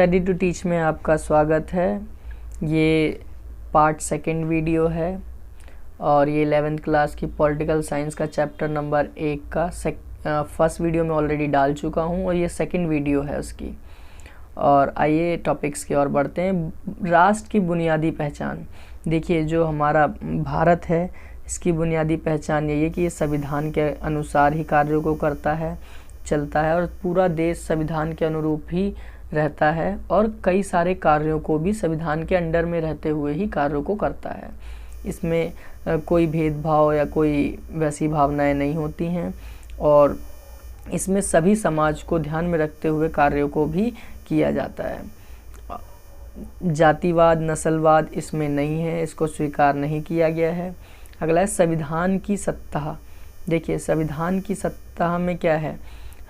Ready to teach में आपका स्वागत है। ये पार्ट सेकंड वीडियो है और ये 11th क्लास की पॉलिटिकल साइंस का चैप्टर नंबर 1 का फर्स्ट वीडियो में ऑलरेडी डाल चुका हूँ और ये सेकंड वीडियो है उसकी। और आइए टॉपिक्स की ओर बढ़ते हैं। राष्ट्र की बुनियादी पहचान। देखिए, जो हमारा भारत है इसकी बुनियादी पहचान यही है कि ये संविधान के अनुसार ही कार्यों को करता है, चलता है और पूरा देश संविधान के अनुरूप ही रहता है और कई सारे कार्यों को भी संविधान के अंडर में रहते हुए ही कार्यों को करता है। इसमें कोई भेदभाव या कोई वैसी भावनाएं नहीं होती हैं और इसमें सभी समाज को ध्यान में रखते हुए कार्यों को भी किया जाता है। जातिवाद, नस्लवाद इसमें नहीं है, इसको स्वीकार नहीं किया गया है। अगला है संविधान की सत्ता। देखिए, संविधान की सत्ता में क्या है,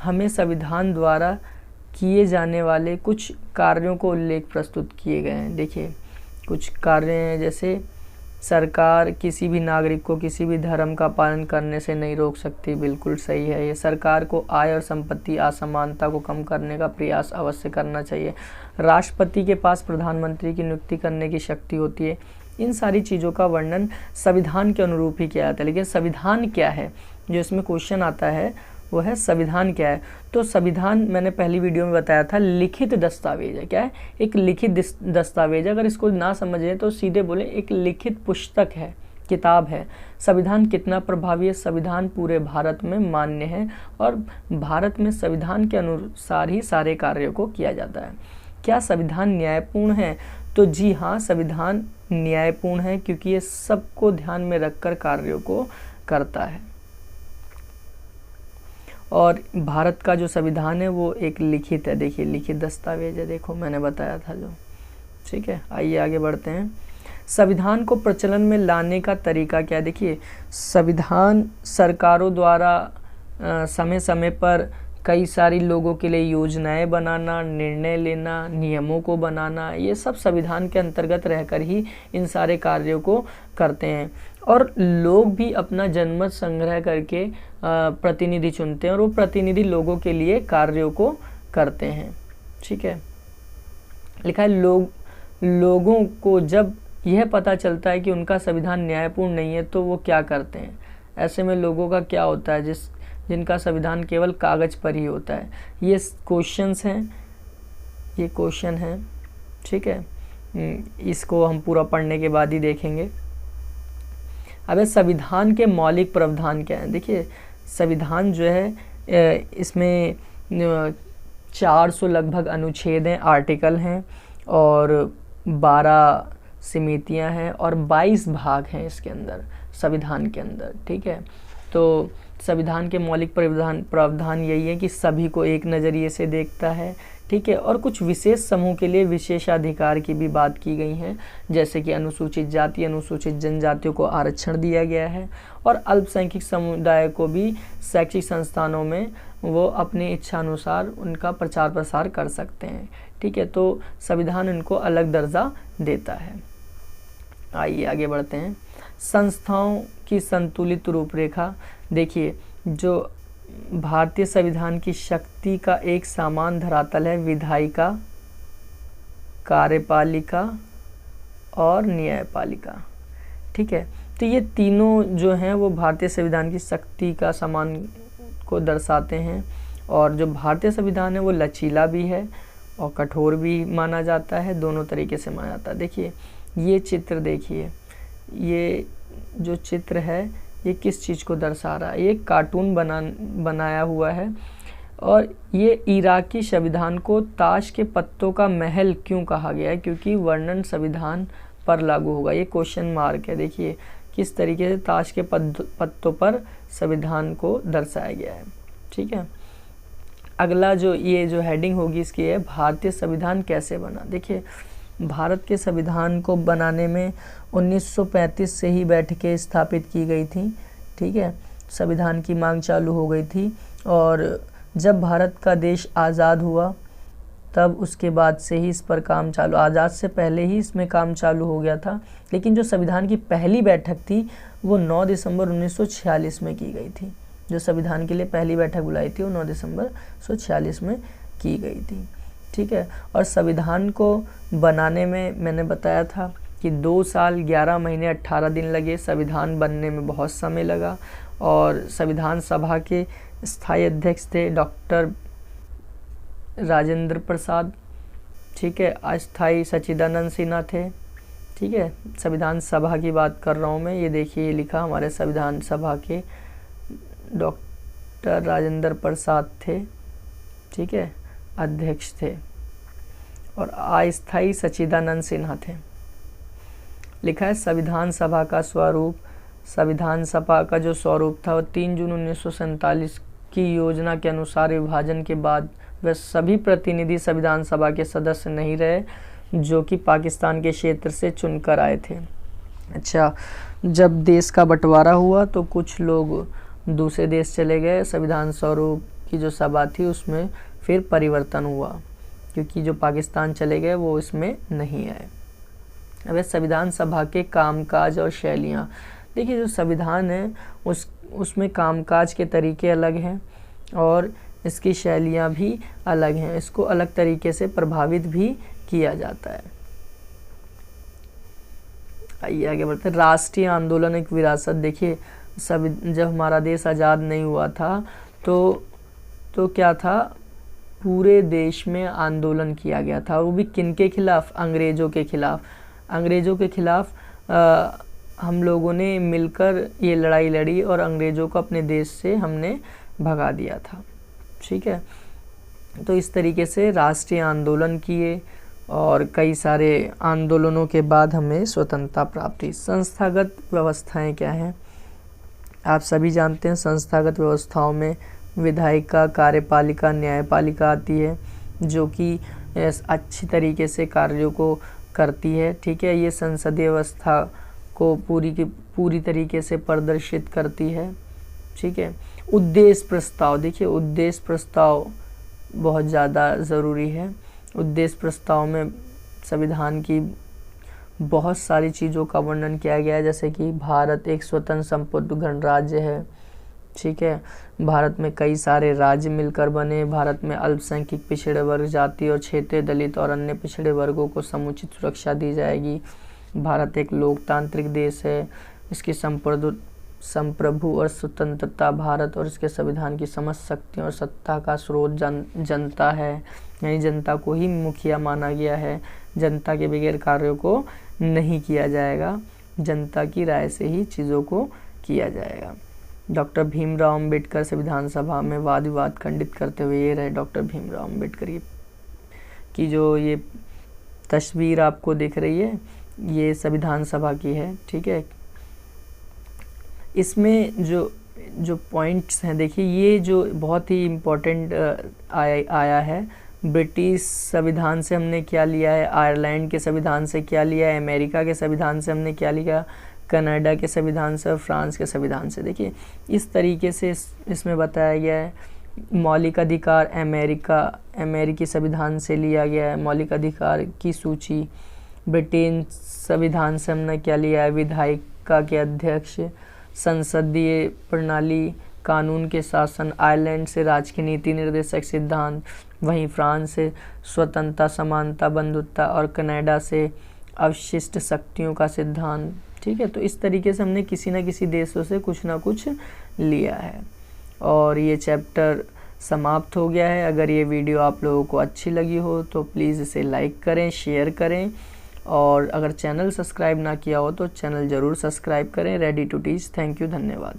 हमें संविधान द्वारा किए जाने वाले कुछ कार्यों को उल्लेख प्रस्तुत किए गए हैं। देखिए, कुछ कार्य हैं जैसे सरकार किसी भी नागरिक को किसी भी धर्म का पालन करने से नहीं रोक सकती, बिल्कुल सही है ये। सरकार को आय और संपत्ति असमानता को कम करने का प्रयास अवश्य करना चाहिए। राष्ट्रपति के पास प्रधानमंत्री की नियुक्ति करने की शक्ति होती है। इन सारी चीज़ों का वर्णन संविधान के अनुरूप ही किया जाता है। लेकिन संविधान क्या है, जो इसमें क्वेश्चन आता है वो है संविधान क्या है। तो संविधान मैंने पहली वीडियो में बताया था, लिखित दस्तावेज है। क्या है? एक लिखित दस्तावेज। अगर इसको ना समझे तो सीधे बोले एक लिखित पुस्तक है, किताब है। संविधान कितना प्रभावी है? संविधान पूरे भारत में मान्य है और भारत में संविधान के अनुसार ही सारे कार्यों को किया जाता है। क्या संविधान न्यायपूर्ण है? तो जी हाँ, संविधान न्यायपूर्ण है क्योंकि ये सबको ध्यान में रखकर कार्यों को करता है। और भारत का जो संविधान है वो एक लिखित है। देखिए, लिखित दस्तावेज है। देखो, मैंने बताया था जो। ठीक है, आइए आगे बढ़ते हैं। संविधान को प्रचलन में लाने का तरीका क्या है? देखिए, संविधान सरकारों द्वारा समय समय पर कई सारी लोगों के लिए योजनाएं बनाना, निर्णय लेना, नियमों को बनाना, ये सब संविधान के अंतर्गत रहकर ही इन सारे कार्यों को करते हैं। और लोग भी अपना जनमत संग्रह करके प्रतिनिधि चुनते हैं और वो प्रतिनिधि लोगों के लिए कार्यों को करते हैं। ठीक है, लिखा है लोगों को जब यह पता चलता है कि उनका संविधान न्यायपूर्ण नहीं है तो वो क्या करते हैं। ऐसे में लोगों का क्या होता है जिनका संविधान केवल कागज पर ही होता है। ये क्वेश्चंस हैं, ये क्वेश्चन हैं। ठीक है, इसको हम पूरा पढ़ने के बाद ही देखेंगे। अब संविधान के मौलिक प्रावधान क्या हैं? देखिए, संविधान जो है इसमें 400 लगभग अनुच्छेद हैं, आर्टिकल हैं और 12 समितियां हैं और 22 भाग हैं इसके अंदर, संविधान के अंदर। ठीक है, तो संविधान के मौलिक प्रावधान यही है कि सभी को एक नज़रिए से देखता है। ठीक है, और कुछ विशेष समूह के लिए विशेषाधिकार की भी बात की गई है, जैसे कि अनुसूचित जाति, अनुसूचित जनजातियों को आरक्षण दिया गया है और अल्पसंख्यक समुदाय को भी शैक्षिक संस्थानों में वो अपनी इच्छा अनुसार उनका प्रचार प्रसार कर सकते हैं। ठीक है, तो संविधान इनको अलग दर्जा देता है। आइए आगे बढ़ते हैं। संस्थाओं की संतुलित रूपरेखा। देखिए, जो भारतीय संविधान की शक्ति का एक समान धरातल है विधायिका, कार्यपालिका और न्यायपालिका। ठीक है, तो ये तीनों जो हैं वो भारतीय संविधान की शक्ति का समान को दर्शाते हैं। और जो भारतीय संविधान है वो लचीला भी है और कठोर भी माना जाता है, दोनों तरीके से माना जाता है। देखिए, ये चित्र देखिए, ये जो चित्र है ये किस चीज़ को दर्शा रहा है? ये कार्टून बनाया हुआ है और ये इराकी संविधान को ताश के पत्तों का महल क्यों कहा गया है? क्योंकि वर्णन संविधान पर लागू होगा। ये क्वेश्चन मार्क है। देखिए किस तरीके से ताश के पत्तों पर संविधान को दर्शाया गया है। ठीक है, अगला जो ये जो हेडिंग होगी इसकी है भारतीय संविधान कैसे बना। देखिए, भारत के संविधान को बनाने में 1935 से ही बैठकें स्थापित की गई थी। ठीक है, संविधान की मांग चालू हो गई थी और जब भारत का देश आज़ाद हुआ तब उसके बाद से ही इस पर काम चालू, आज़ाद से पहले ही इसमें काम चालू हो गया था। लेकिन जो संविधान की पहली बैठक थी वो 9 दिसंबर 1946 में की गई थी। जो संविधान के लिए पहली बैठक बुलाई थी वो 9 दिसंबर 1946 में की गई थी। ठीक है। और संविधान को बनाने में मैंने बताया था कि 2 साल 11 महीने 18 दिन लगे, संविधान बनने में बहुत समय लगा। और संविधान सभा के स्थायी अध्यक्ष थे डॉक्टर राजेंद्र प्रसाद, ठीक है। अस्थाई सच्चिदानंद सिन्हा थे, ठीक है। संविधान सभा की बात कर रहा हूँ मैं, ये देखिए ये लिखा हमारे संविधान सभा के डॉक्टर राजेंद्र प्रसाद थे, ठीक है, अध्यक्ष थे। और अस्थाई सच्चिदानंद सिन्हा थे। लिखा है संविधान सभा का स्वरूप। संविधान सभा का जो स्वरूप था वो 3 जून 1947 की योजना के अनुसार विभाजन के बाद वह सभी प्रतिनिधि संविधान सभा के सदस्य नहीं रहे जो कि पाकिस्तान के क्षेत्र से चुनकर आए थे। अच्छा, जब देश का बंटवारा हुआ तो कुछ लोग दूसरे देश चले गए, संविधान स्वरूप की जो सभा थी उसमें फिर परिवर्तन हुआ, क्योंकि जो पाकिस्तान चले गए वो इसमें नहीं आए। अब संविधान सभा के कामकाज और शैलियाँ, देखिए जो संविधान है उसमें कामकाज के तरीके अलग हैं और इसकी शैलियाँ भी अलग हैं, इसको अलग तरीके से प्रभावित भी किया जाता है। आइए आगे बढ़ते हैं। राष्ट्रीय आंदोलन एक विरासत, देखिए जब हमारा देश आज़ाद नहीं हुआ था तो क्या था, पूरे देश में आंदोलन किया गया था, वो भी किनके खिलाफ, अंग्रेज़ों के खिलाफ। अंग्रेज़ों के खिलाफ हम लोगों ने मिलकर ये लड़ाई लड़ी और अंग्रेज़ों को अपने देश से हमने भगा दिया था, ठीक है। तो इस तरीके से राष्ट्रीय आंदोलन किए और कई सारे आंदोलनों के बाद हमें स्वतंत्रता प्राप्त हुई। संस्थागत व्यवस्थाएं क्या हैं, आप सभी जानते हैं। संस्थागत व्यवस्थाओं में विधायिका, कार्यपालिका, न्यायपालिका आती है जो कि अच्छी तरीके से कार्यों को करती है, ठीक है। ये संसदीय व्यवस्था को पूरी की पूरी तरीके से प्रदर्शित करती है, ठीक है। उद्देश्य प्रस्ताव, देखिए उद्देश्य प्रस्ताव बहुत ज़्यादा ज़रूरी है। उद्देश्य प्रस्ताव में संविधान की बहुत सारी चीज़ों का वर्णन किया गया है, जैसे कि भारत एक स्वतंत्र संपूर्ण गणराज्य है, ठीक है। भारत में कई सारे राज्य मिलकर बने। भारत में अल्पसंख्यक, पिछड़े वर्ग, जाति और क्षेत्रीय, दलित और अन्य पिछड़े वर्गों को समुचित सुरक्षा दी जाएगी। भारत एक लोकतांत्रिक देश है। इसकी संप्रभु और स्वतंत्रता, भारत और इसके संविधान की समस्त शक्तियों और सत्ता का स्रोत जनता है, यानी जनता को ही मुखिया माना गया है। जनता के बगैर कार्यों को नहीं किया जाएगा, जनता की राय से ही चीज़ों को किया जाएगा। डॉक्टर भीमराव अंबेडकर संविधान सभा में वाद विवाद खंडित करते हुए, ये रहे डॉक्टर भीमराव अंबेडकर की जो ये तस्वीर आपको दिख रही है, ये संविधान सभा की है, ठीक है। इसमें जो पॉइंट्स हैं, देखिए ये जो बहुत ही इम्पोर्टेंट आया है। ब्रिटिश संविधान से हमने क्या लिया है, आयरलैंड के संविधान से क्या लिया है, अमेरिका के संविधान से हमने क्या लिया, कनाडा के संविधान से और फ्रांस के संविधान से। देखिए इस तरीके से इसमें बताया गया है। मौलिक अधिकार अमेरिकी संविधान से लिया गया है। मौलिक अधिकार की सूची ब्रिटेन संविधान से हमने क्या लिया है, विधायिका के अध्यक्ष, संसदीय प्रणाली, कानून के शासन, आयरलैंड से राजकीय नीति निर्देशक सिद्धांत, वहीं फ्रांस से स्वतंत्रता, समानता, बंधुत्व और कनाडा से अवशिष्ट शक्तियों का सिद्धांत, ठीक है। तो इस तरीके से हमने किसी न किसी देशों से कुछ ना कुछ लिया है और ये चैप्टर समाप्त हो गया है। अगर ये वीडियो आप लोगों को अच्छी लगी हो तो प्लीज़ इसे लाइक करें, शेयर करें और अगर चैनल सब्सक्राइब ना किया हो तो चैनल ज़रूर सब्सक्राइब करें। Ready to teach. Thank you, धन्यवाद।